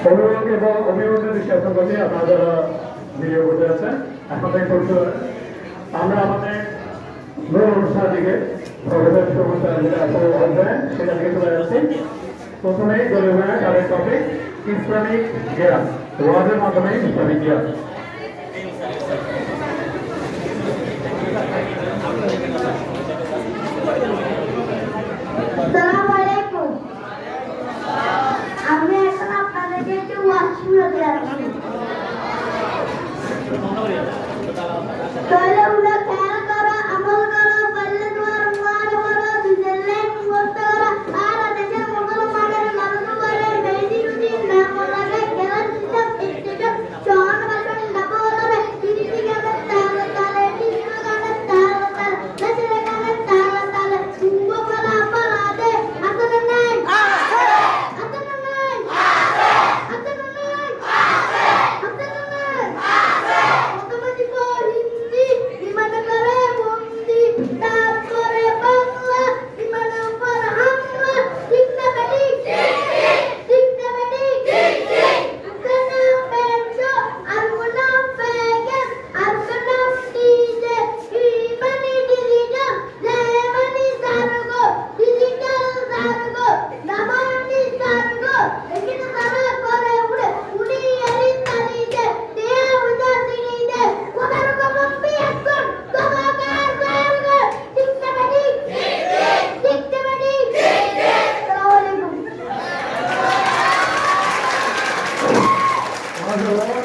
অভিভাবক এবং অভিভাবকদের দৃষ্টি আকর্ষণ করছি আপনারা যারা ভিডিও করতে আছেন এখন থেকে করতে পারেন। আমরা আমাদের মূল অনুষ্ঠানের দিকে প্রফেসর সবুজ আসবেন সেটা দিকে চলে যাচ্ছি। প্রথমেই দলীয় তাদের টপিক ইসলামিক জ্ঞান, ওয়াজের মাধ্যমে ইসলামিক জ্ঞান। আসসালামু আলাইকুম। আমি এখন আপনাদেরকে একটু ওয়াজ শোনাতে যাচ্ছি। তাহলে ওরা খেয়াল করো, আমল করো, পারলে তোমার ওয়াজ করো, দিলে মুখস্থ করো, আর দেশের মুসলমানের মানুষ করে মেহেদি রুটি না বলাকে খেলার সিস্টেম ইনস্টিটিউট শহর বাসন ডাবো করে তিনটি গানের তালে তালে তিনটি গানের তালে তালে দেশের গানের তালে তালে কুম্ভ মেলা পালাদে আসলে নাই আসলে নাই আসলে নাই আসলে নাই প্রথমে দিব হিন্দি, বিমানে করে বন্দি, তারপরে বাংলা, বিমানের উপর হামলা। ঠিক না বেঠিক? ঠিক না বেঠিক? কোনো পেছো আর কোনো প্যাকেট আর কোনো ডিজে কি বানি ডিজিটাল লেমনি সারগো ডিজিটাল সারগো নামানি সারগো এখানে সারা করে উড়ে উনি এরি তালিতে দেয়া উদা সিনিতে কোথার কমপি এখন তোমাকে সারগো। ঠিক না বেঠিক? ঠিক না বেঠিক? আসসালামু আলাইকুম। ধন্যবাদ।